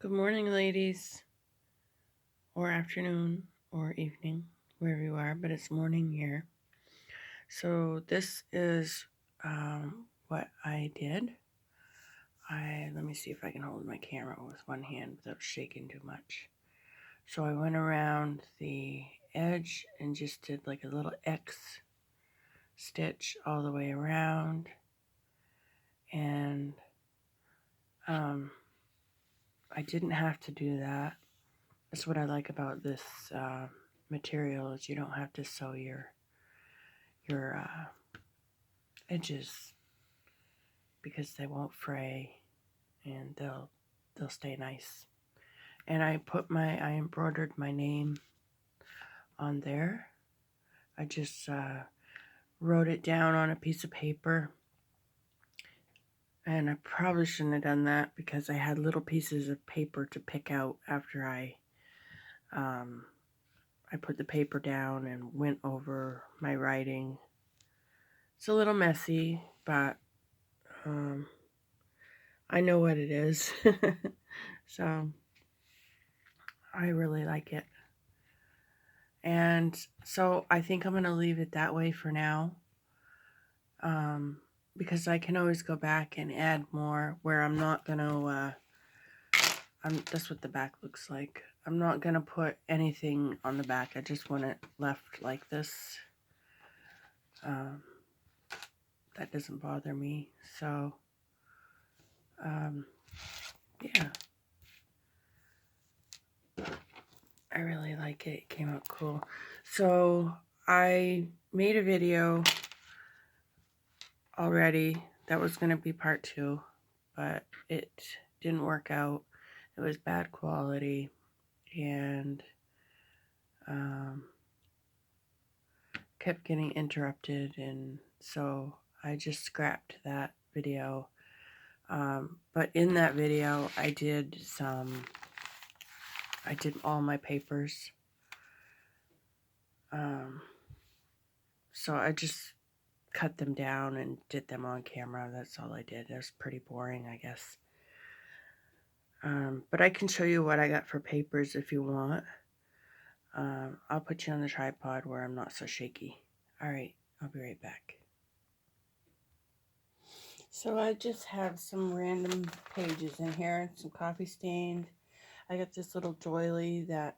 Good morning, ladies, or afternoon, or evening, wherever you are, but it's morning here. So this is what I did. Let me see if I can hold my camera with one hand without shaking too much. So I went around the edge and just did like a little X stitch all the way around, and I didn't have to do that. That's what I like about this material, is you don't have to sew your edges, because they won't fray and they'll stay nice. And I embroidered my name on there. I just wrote it down on a piece of paper, and I probably shouldn't have done that because I had little pieces of paper to pick out after I put the paper down and went over my writing. It's a little messy, but I know what it is. So I really like it. And so I think I'm going to leave it that way for now, because I can always go back and add more where I'm not going to, that's what the back looks like. I'm not going to put anything on the back. I just want it left like this. That doesn't bother me. So, yeah. I really like it. It came out cool. So I made a video already that was going to be part 2, but it didn't work out. It was bad quality, and kept getting interrupted, and so I just scrapped that video. But in that video I did all my papers. So I just cut them down and did them on camera. That's all I did. It was pretty boring, I guess. But I can show you what I got for papers if you want. I'll put you on the tripod where I'm not so shaky. Alright, I'll be right back. So I just have some random pages in here, some coffee stained. I got this little doily that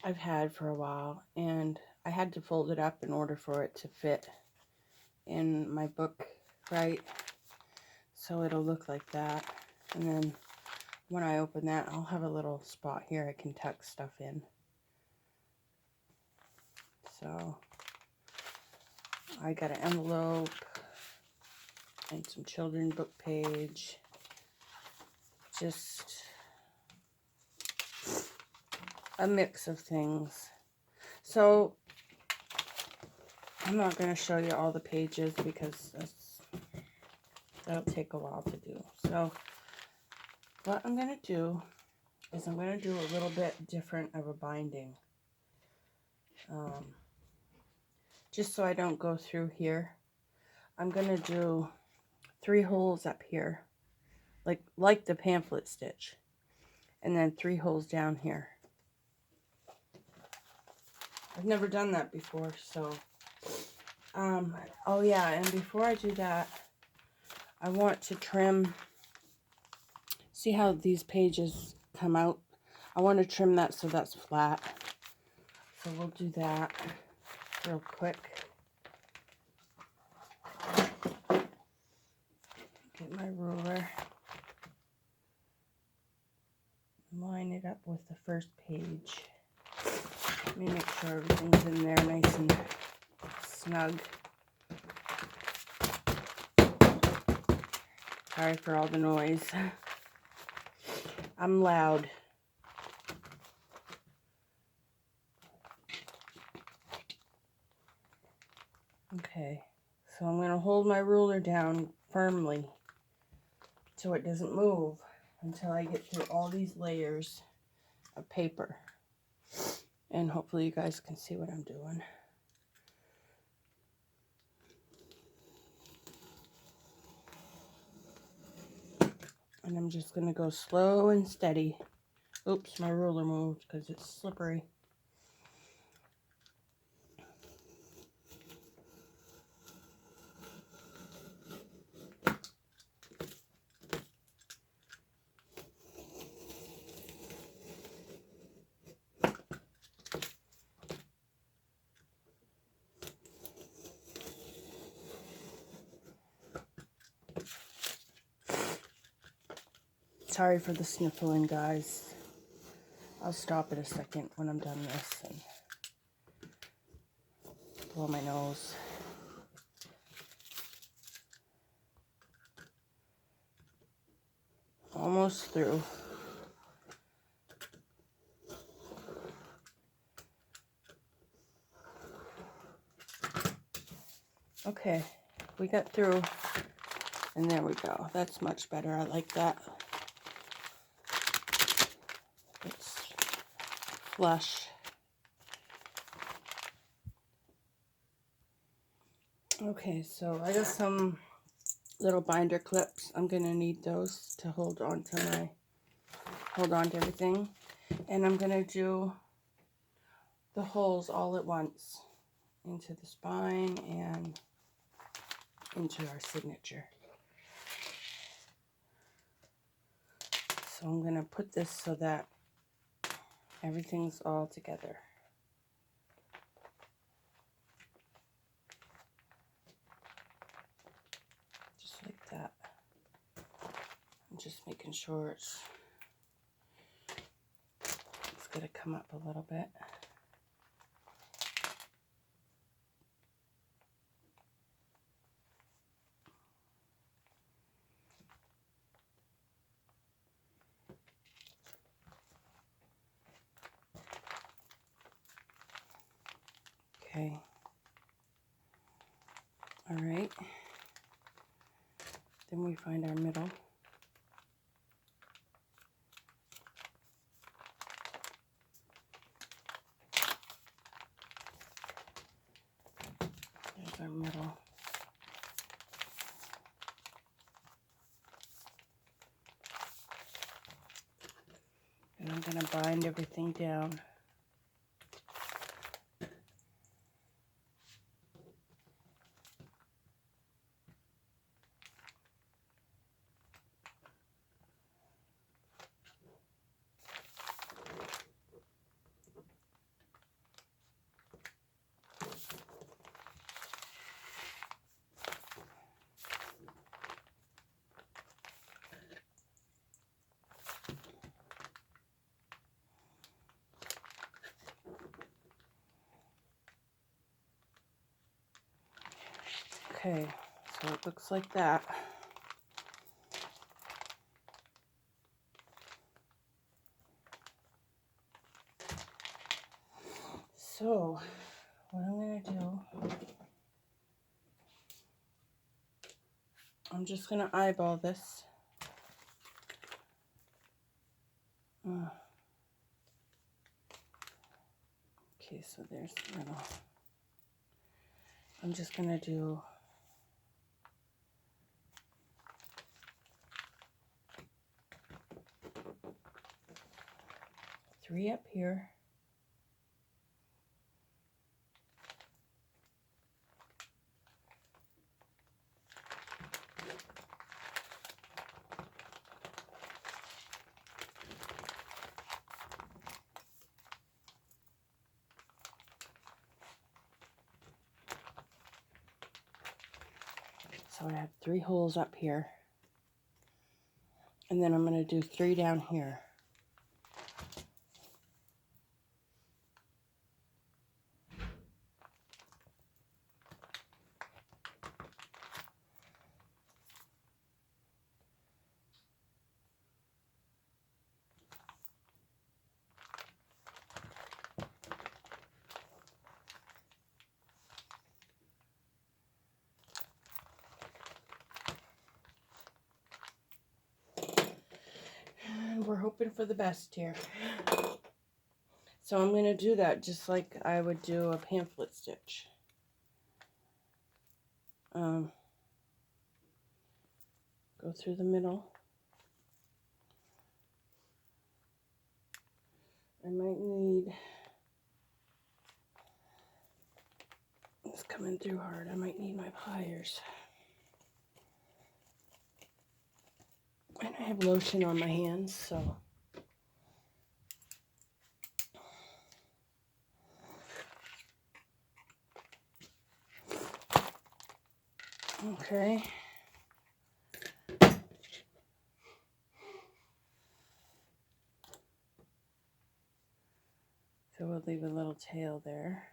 I've had for a while, and I had to fold it up in order for it to fit in my book right, so it'll look like that. And then when I open that, I'll have a little spot here I can tuck stuff in. So I got an envelope and some children's book page, just a mix of things. So I'm not going to show you all the pages because that'll take a while to do. So what I'm going to do is I'm going to do a little bit different of a binding. Just so I don't go through here, I'm going to do 3 holes up here, like the pamphlet stitch, and then 3 holes down here. I've never done that before, so oh yeah, and before I do that, I want to trim. See how these pages come out? I want to trim that so that's flat. So we'll do that real quick. Get my ruler. Line it up with the first page. Let me make sure everything's in there nice and snug. Sorry for all the noise. I'm loud. Okay, so I'm going to hold my ruler down firmly so it doesn't move until I get through all these layers of paper. And hopefully you guys can see what I'm doing. And I'm just going to go slow and steady. Oops, my ruler moved because it's slippery. Sorry for the sniffling, guys. I'll stop in a second when I'm done this and blow my nose. Almost through. Okay, we got through, and there we go. That's much better. I like that. It's flush. Okay, so I got some little binder clips. I'm gonna need those to hold on to everything, and I'm gonna do the holes all at once into the spine and into our signature. So I'm gonna put this so that everything's all together. Just like that. I'm just making sure it's gonna come up a little bit. Okay. All right. Then we find our middle. There's our middle. And I'm going to bind everything down. Okay, so it looks like that. So, what I'm going to do, I'm just going to eyeball this. Okay, so there's the middle. I'm just going to do three up here. So I have 3 holes up here. And then I'm going to do 3 down here. And we're hoping for the best here. So I'm going to do that just like I would do a pamphlet stitch. Go through the middle. I might need, it's coming through hard, I might need my pliers. And I have lotion on my hands, so. Okay. So we'll leave a little tail there.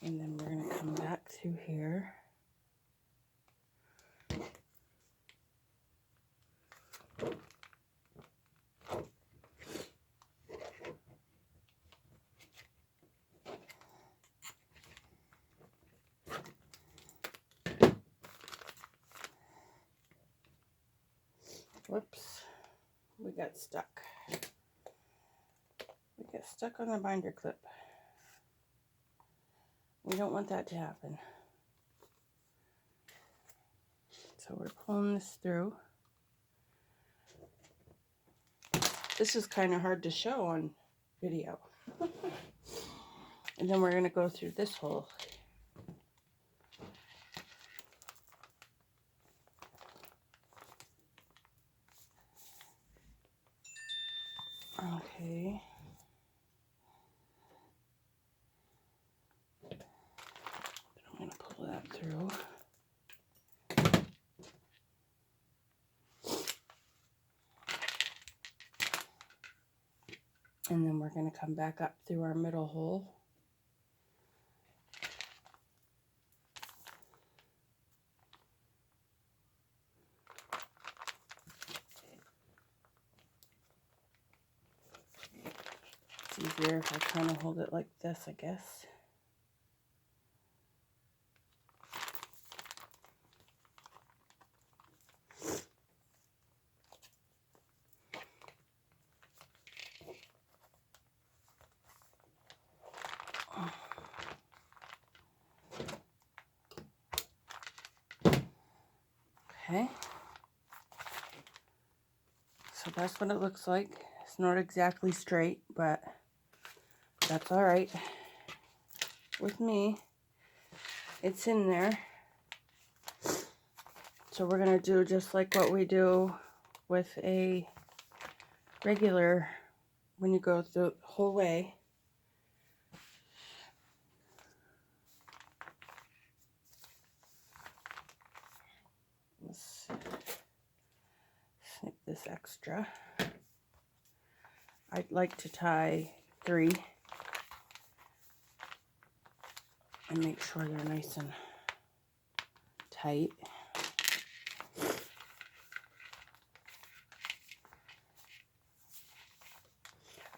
And then we're going to come back through here. Whoops, we got stuck. We got stuck on the binder clip. We don't want that to happen. So we're pulling this through. This is kind of hard to show on video. And then we're going to go through this hole. Okay. I'm going to pull that through. And then we're going to come back up through our middle hole. It's easier if I kind of hold it like this, I guess. Okay. So that's what it looks like. It's not exactly straight, but that's all right with me. It's in there. So we're going to do just like what we do with a regular, when you go the whole way. Let's snip this extra. I'd like to tie 3 and make sure they're nice and tight.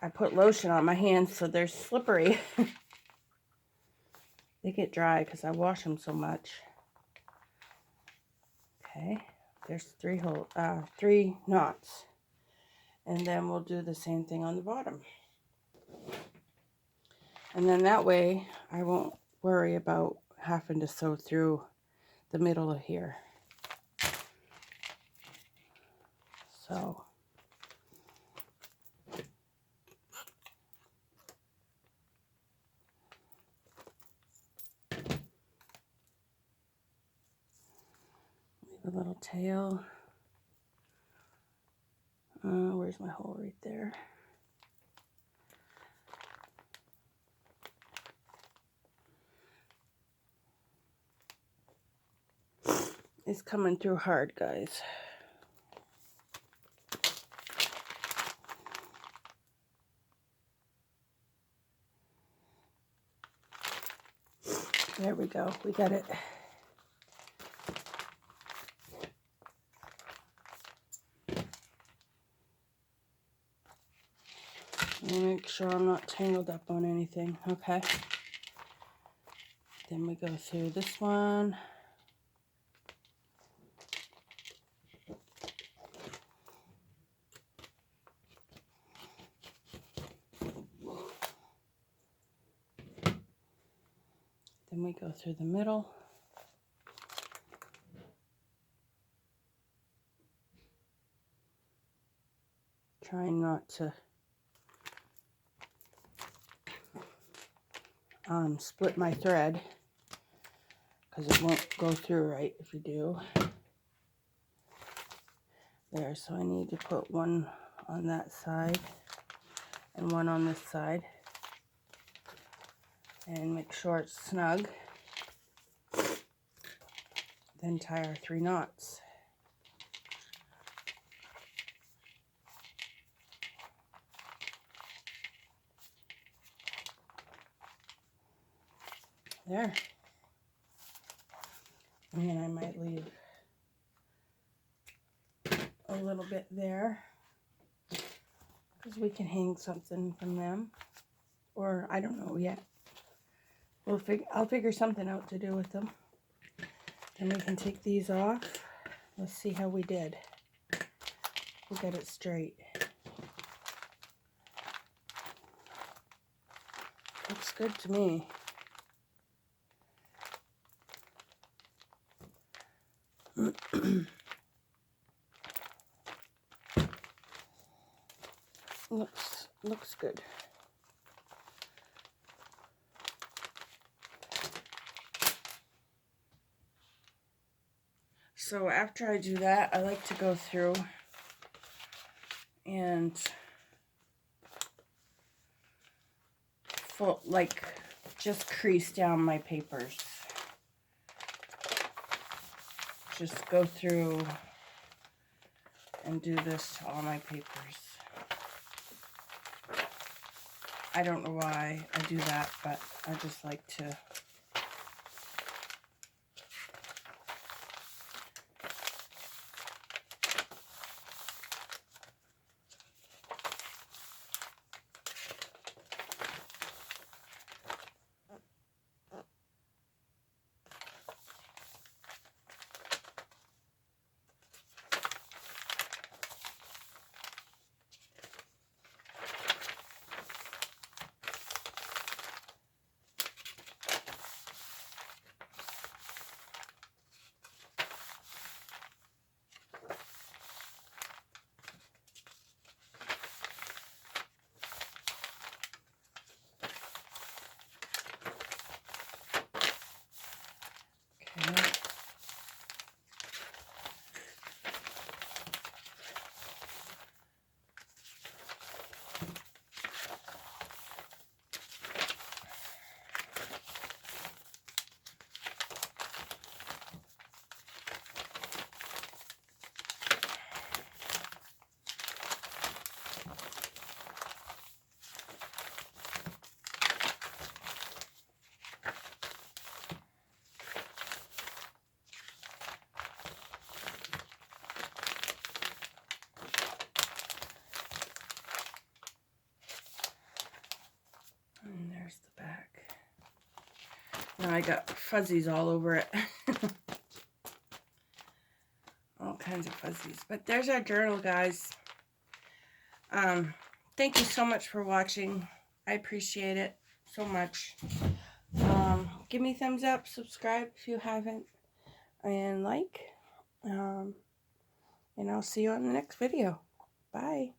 I put lotion on my hands so they're slippery. They get dry because I wash them so much. Okay, there's 3 knots. And then we'll do the same thing on the bottom. And then that way I won't worry about having to sew through the middle of here. So leave a little tail. Where's my hole? Right there. It's coming through hard, guys. There we go. We got it. Make sure I'm not tangled up on anything. Okay. Then we go through this one. Then we go through the middle. trying not to split my thread, because it won't go through right if you do. There, so I need to put one on that side and one on this side, and make sure it's snug. Then tie our 3 knots. There. And then I might leave a little bit there, because we can hang something from them, or I don't know yet. I'll figure something out to do with them. Then we can take these off. Let's see how we did. We'll get it straight. Looks good to me. Looks good. So after I do that, I like to go through and just crease down my papers. Just go through and do this to all my papers. I don't know why I do that, but I just like to. Okay. And there's the back. Now I got fuzzies all over it. All kinds of fuzzies. But there's our journal, guys. Thank you so much for watching. I appreciate it so much. Give me a thumbs up, subscribe if you haven't, and like. And I'll see you on the next video. Bye.